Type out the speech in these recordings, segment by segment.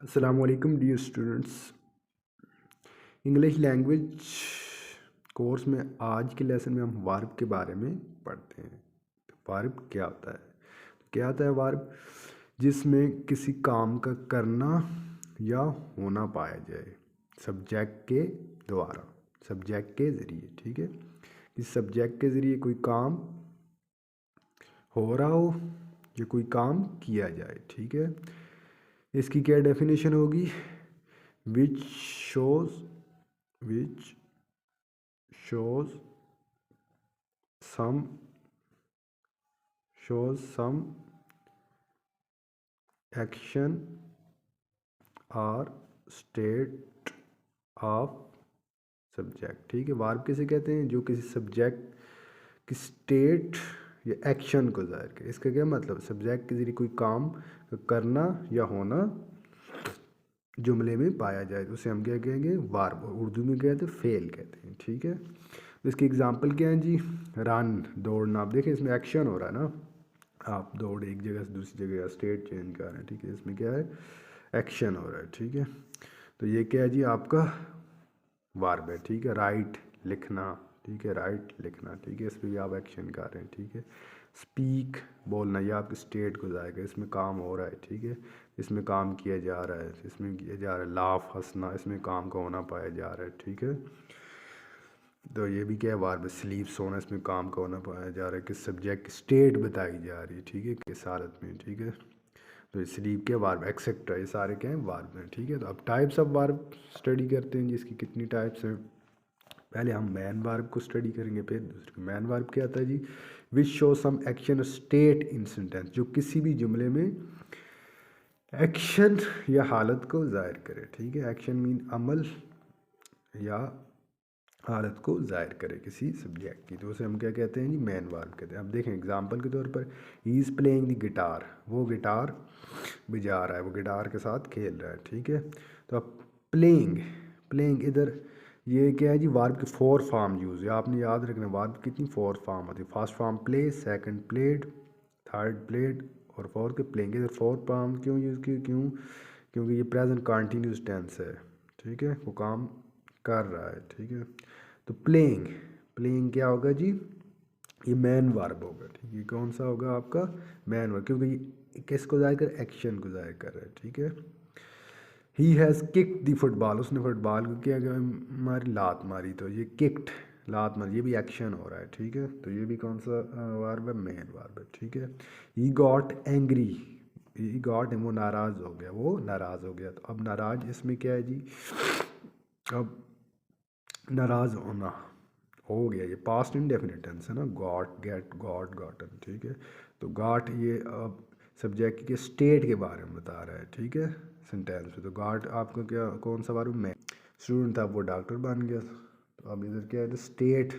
अस्सलामुअलैकुम dear students. English language course में आज के लेसन में हम वर्ब के बारे में पढ़ते हैं। वर्ब क्या होता है? क्या होता है वर्ब? जिसमें किसी काम का करना या होना पाया जाए सब्जेक्ट के द्वारा, सब्जेक्ट के ज़रिए। ठीक है, इस सब्जेक्ट के ज़रिए कोई काम हो रहा हो या कोई काम किया जाए। ठीक है, इसकी क्या डेफिनेशन होगी? which shows which shows some action or state of subject. ठीक है, वर्ब किसे कहते हैं? जो किसी सब्जेक्ट की स्टेट या एक्शन को जाहिर करे। इसका क्या मतलब? सब्जेक्ट के जरिए कोई काम करना या होना जुमले में पाया जाए तो उसे हम क्या कहेंगे? वर्ब। उर्दू में क्या कहते हैं? फेल कहते हैं। ठीक है, तो इसकी एग्जांपल क्या है जी? रन, दौड़ना। आप देखें इसमें एक्शन हो रहा है ना, आप दौड़ एक जगह से दूसरी जगह स्टेट चेंज कर रहे हैं। ठीक है, इसमें क्या है? एक्शन हो रहा है। ठीक है, तो ये क्या है जी? आपका वर्ब है। ठीक है, राइट, लिखना। ठीक है, राइट, लिखना। ठीक है, इस पर भी आप एक्शन कर रहे हैं। ठीक है, स्पीक, बोलना, ये आपकी स्टेट को जाएगा, इसमें काम हो रहा है। ठीक है, इसमें काम किया जा रहा है, इसमें किया जा रहा है। लाफ, हंसना, इसमें काम का होना पाया जा रहा है। ठीक है, तो ये भी क्या है? वर्ब। स्लीप, सोना, इसमें काम का होना पाया जा रहा है। किस सब्जेक्ट की स्टेट बताई जा रही है। ठीक है, किस हालत में। ठीक है, तो स्लीप के वर्ब, एक्सेट्रा, ये सारे क्या हैं? वर्ब हैं। ठीक है, तो अब टाइप्स ऑफ वर्ब स्टडी करते हैं जिसकी कितनी टाइप्स हैं। पहले हम मैन वर्ब को स्टडी करेंगे, फिर दूसरे। मैन वर्ब क्या आता है जी? Which show some action state in sentence, जो किसी भी जुमले में एक्शन या हालत को जाहिर करे। ठीक है, एक्शन मीन अमल या हालत को जाहिर करे किसी सब्जेक्ट की, तो उसे हम क्या कहते हैं जी? मैन वर्ब कहते हैं। अब देखें एग्जांपल के तौर पर, he is playing the guitar, वो गिटार बजा रहा है, वो गिटार के साथ खेल रहा है। ठीक है, तो अब प्लेइंग, प्लेइंग इधर ये क्या है जी? वर्ब की 4 फॉर्म यूज़ है। आपने याद रखना वर्ब कितनी 4 फॉर्म होती है। First form play, second played, third played और फोर्थ के प्लेइंग। इधर 4 फॉर्म क्यों यूज़ की? क्योंकि ये प्रेजेंट कंटिन्यूस टेंस है। ठीक है, वो काम कर रहा है। ठीक है, तो प्लेइंग, प्लेइंग क्या होगा जी? ये मैन वर्ब होगा। ठीक है, कौन सा होगा आपका? मैन वर्ब, क्योंकि ये किसको जाहिर कर? एक्शन को जाहिर कर रहा है। ठीक है, he has kicked the football, उसने फुटबॉल को क्या किया? मारी, लात मारी, तो ये किक्ड, लात मारी, ये भी एक्शन हो रहा है। ठीक है, तो ये भी कौन सा वर्ब है? मैन वर्ब है। ठीक है, he got angry, he got, वो नाराज़ हो गया, वो नाराज़ हो गया। तो अब नाराज़ इसमें क्या है जी? अब नाराज़ होना हो गया, ये पास्ट इंडेफिनिट टेंस है ना। Got, get, got, gotten. ठीक है, तो गॉट ये अब सब्जेक्ट के स्टेट के बारे में बता रहा है। ठीक है, सेंटेंस में। तो गॉट आपका क्या, कौन सा वर्ब? मैं स्टूडेंट था, वो डॉक्टर बन गया। तो अब इधर क्या है? स्टेट,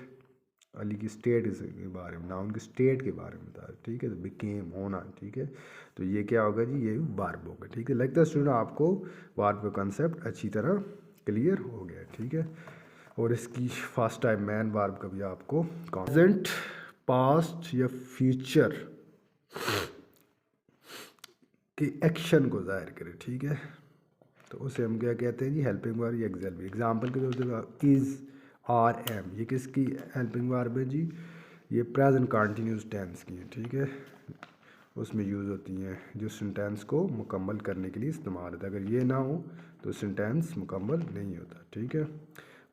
अली की स्टेट के बारे में, नाउन की स्टेट के बारे में बता रहा है। ठीक है, तो बिकेम, होना। ठीक है, तो ये क्या होगा जी? ये वर्ब होगा। ठीक है, लगता है स्टूडेंट आपको वर्ब का कंसेप्ट अच्छी तरह क्लियर हो गया। ठीक है, और इसकी फर्स्ट टाइम मैन वर्ब का भी आपको प्रेजेंट, पास्ट या फ्यूचर के एक्शन को जाहिर करे। ठीक है, तो उसे हम क्या कहते हैं जी? हेल्पिंग वर्ब या एग्जाम्पल। एग्जाम्पल के तौर पर इज़, आर, एम, ये किसकी हेल्पिंग वर्ब है जी? ये प्रेजेंट कंटिन्यूस टेंस की है। ठीक है, उसमें यूज़ होती हैं, जो सेंटेंस को मुकम्मल करने के लिए इस्तेमाल होता है। अगर ये ना हो तो सेंटेंस मुकम्मल नहीं होता। ठीक है,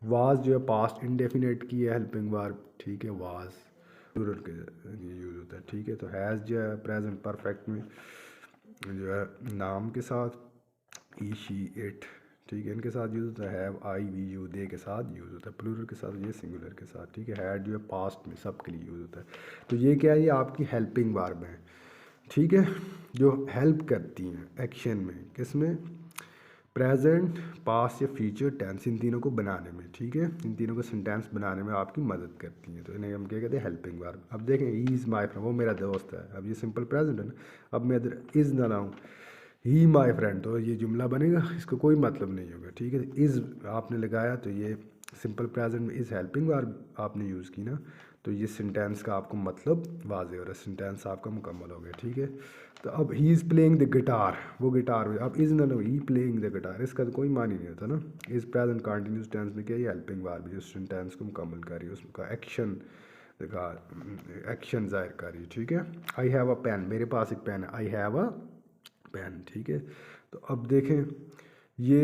वाज जो है पास्ट इंडेफिनिट की है हेल्पिंग वर्ब। ठीक है, वाज प्लूरल के यूज़ होता है। ठीक है, तो हैज़ जो है प्रेजेंट परफेक्ट में जो है नाम के साथ, ई, शी, इट, ठीक है, इनके साथ यूज़ होता है। हैव, आई, वी, यू, दे के साथ यूज़ होता है। प्लूरल के साथ, ये सिंगुलर के साथ। ठीक है, हैड जो है पास्ट में सब के लिए यूज़ होता है। तो ये क्या है? ये आपकी हेल्पिंग वर्ब है। ठीक है, जो हेल्प करती हैं एक्शन में, किस में? प्रेजेंट, पास्ट या फ्यूचर टेंस, इन तीनों को बनाने में। ठीक है, इन तीनों को सेंटेंस बनाने में आपकी मदद करती हैं, तो इन्हें हम क्या कहते हैं? Helping verb. अब देखें, ही इज़ माई फ्रेंड, वो मेरा दोस्त है। अब ये सिंपल प्रेजेंट है ना। अब मैं इधर इज़ ना लाऊँ, ही माई फ्रेंड, तो ये जुमला बनेगा, इसका कोई मतलब नहीं होगा। ठीक है, इज़ आपने लगाया तो ये सिंपल प्रेजेंट में इज़ हेल्पिंग वर्ब आपने यूज़ की ना, तो ये सेंटेंस का आपको मतलब वाज़ेह हो रहा है, सेंटेंस आपका मुकम्मल हो गया। ठीक है, तो अब he is playing the guitar, वो गिटार, अब इज़ ना लो ही प्लेइंग द गिटार, इसका तो कोई मान ही नहीं होता ना। इज़ प्रेजेंट कंटिन्यूस टेंस में क्या है, हेल्पिंग वर्ब जो सेंटेंस को मुकम्मल कर रही है, उसका एक्शन का एक्शन ज़ाहिर कर रही है। ठीक है, आई हैव अ पेन, मेरे पास एक पेन है, आई हैव अ पेन। ठीक है, तो अब देखें ये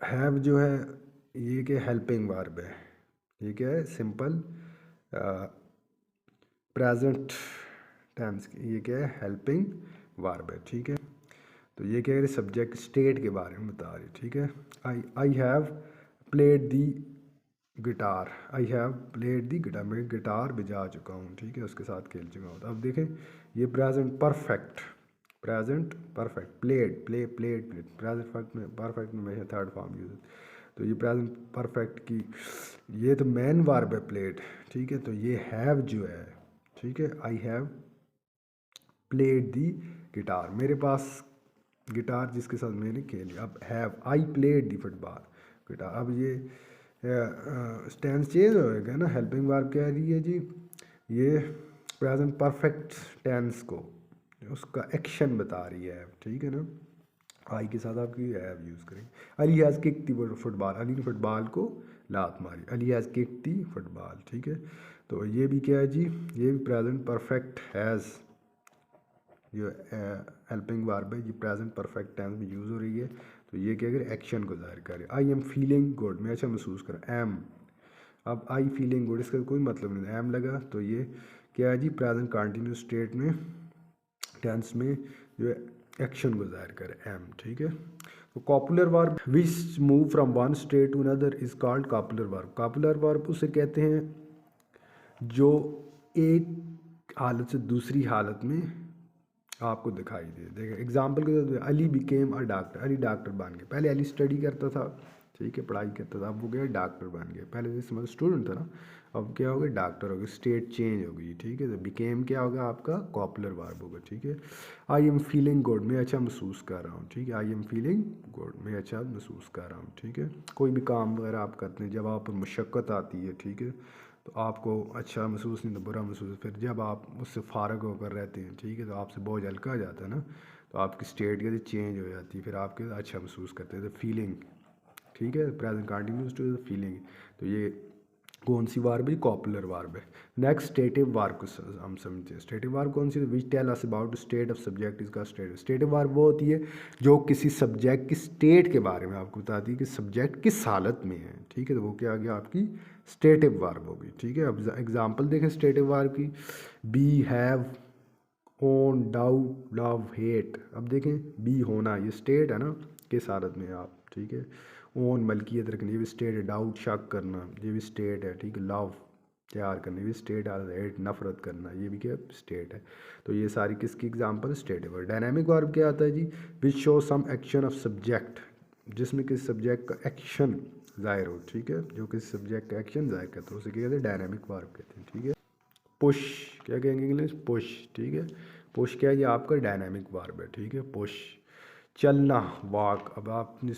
हैव जो है ये क्या हेल्पिंग वर्ब है, ये क्या है सिंपल प्रेजेंट टेंस, ये क्या है हेल्पिंग वर्ब है। ठीक है, तो ये क्या है सब्जेक्ट स्टेट के बारे में बता रही। ठीक है, I have played the guitar, I have played the guitar, मैं गिटार बजा चुका हूँ। ठीक है, उसके साथ खेल चुका हूँ। तो अब देखें ये present perfect, present perfect, played play played played, present perfect में हमेशा थर्ड फॉर्म यूज है। तो ये प्रेजेंट परफेक्ट की ये तो मेन वर्ब है प्लेड। ठीक है, तो ये हैव जो है, ठीक है, I have played the guitar, मेरे पास गिटार जिसके साथ मैंने खेली। अब have I played the football guitar, अब ये टेंस चेंज होएगा ना, हेल्पिंग वर्ब कह रही है जी, ये प्रेजेंट परफेक्ट टेंस को उसका एक्शन बता रही है। ठीक है ना, आई के साथ आपकी हैव यूज़ करेंगे। Ali has kick the football, Ali ने फुटबॉल को लात मारी, Ali has kick the football. ठीक है, तो ये भी क्या है जी, ये भी प्रेजेंट परफेक्ट हैज़ जो हेल्पिंग वर्ब है, ये प्रेजेंट परफेक्ट टेंस में यूज़ हो रही है। तो ये क्या करे, एक्शन को जाहिर करे। आई एम फीलिंग गुड, मैं अच्छा महसूस कर, एम, अब आई फीलिंग गुड इसका कोई मतलब नहीं, एम लगा तो ये क्या है जी, प्रेजेंट कंटिन्यूस स्टेट में टेंस में जो है एक्शन को जाहिर करे, एम। ठीक है, तो copular verb which move from one state to another is called copular verb. Copular verb उसे कहते हैं जो एक हालत से दूसरी हालत में आपको दिखाई दे। देखिए एग्जाम्पल के तौर पर Ali became a doctor, Ali doctor बन गया। पहले अली स्टडी करता था, ठीक है, पढ़ाई करता था, अब वो गया डॉक्टर बन गया। पहले जैसे मतलब स्टूडेंट था ना, अब क्या हो गया, डॉक्टर हो गया, स्टेट चेंज हो गई। ठीक है, तो बिकेम क्या होगा आपका, कॉपुलर वर्ब होगा। ठीक है, आई एम फीलिंग गुड, मैं अच्छा महसूस कर रहा हूँ। ठीक है, आई एम फीलिंग गुड, मैं अच्छा महसूस कर रहा हूँ। ठीक है, कोई भी काम वगैरह आप करते हैं, जब आप पर मुशक्क़त आती है, ठीक है, तो आपको अच्छा महसूस नहीं तो बुरा महसूस, फिर जब आप उससे फ़ारग होकर रहते हैं, ठीक है, तो आपसे बोझ हल्का आ जाता है ना, तो आपकी स्टेट कैसे चेंज हो जाती है, फिर आपके अच्छा महसूस करते हैं। तो फीलिंग, ठीक है, present continuous to the feeling, तो ये कौन सी वर्ब है, कॉपुलर वर्ब है। नेक्स्ट स्टेटिव वर्ब को हम समझते हैं। स्टेटिव वर्ब कौन सी, which tell us about state of subject इसका स्टेट। स्टेटिव वर्ब वो होती है जो किसी सब्जेक्ट की स्टेट के बारे में आपको बताती है कि सब्जेक्ट किस हालत में है। ठीक है, तो वो क्या आ गया आपकी स्टेटिव वर्ब होगी। ठीक है, अब एग्जाम्पल देखें स्टेटिव वर्ब की, be, have, own, doubt, love, hate. अब देखें बी होना, ये स्टेट है ना, किस हालत में आप। ठीक है, ओन मलकियत रखनी, ये भी स्टेट है। डाउट शक करना, ये भी स्टेट है। ठीक है, लव प्यार करना, ये भी स्टेट है। हेट नफरत करना, ये भी क्या स्टेट है। तो ये सारी किसकी example, stative verb. Dynamic verb क्या आता है जी, which show some action of subject, जिसमें किसी सब्जेक्ट का एक्शन ज़ाहिर हो। ठीक है, जो किसी सब्जेक्ट का एक्शन ज़ाहिर करता है उसे क्या कहते हैं, डायनामिक वर्ब कहते हैं। ठीक है, पुश क्या कहेंगे इंग्लिश, पुश। ठीक है, पुश क्या है, ये आपका डायनामिक वर्ब है। ठीक है, पुश। चलना, वॉक, अब आपने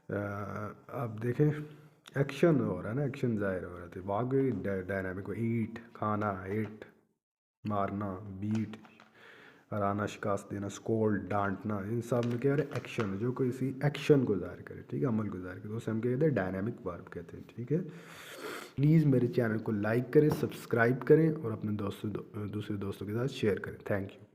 अब देखें एक्शन हो रहा है ना, एक्शन ज़ाहिर हो रहा था, वॉक भी डायनामिक। ईट खाना, हिट मारना, बीट हराना, शिकस्त देना, स्कोल्ड डांटना, इन सब में क्या है एक्शन है, जो किसी एक्शन को ज़ाहिर करे। ठीक है, अमल को ज़ाहिर करे, तो उसे हम क्या कहते हैं, डायनामिक वर्ब कहते हैं। ठीक है, प्लीज़ मेरे चैनल को लाइक करें, सब्सक्राइब करें और अपने दूसरे दोस्तों के साथ शेयर करें। Thank you.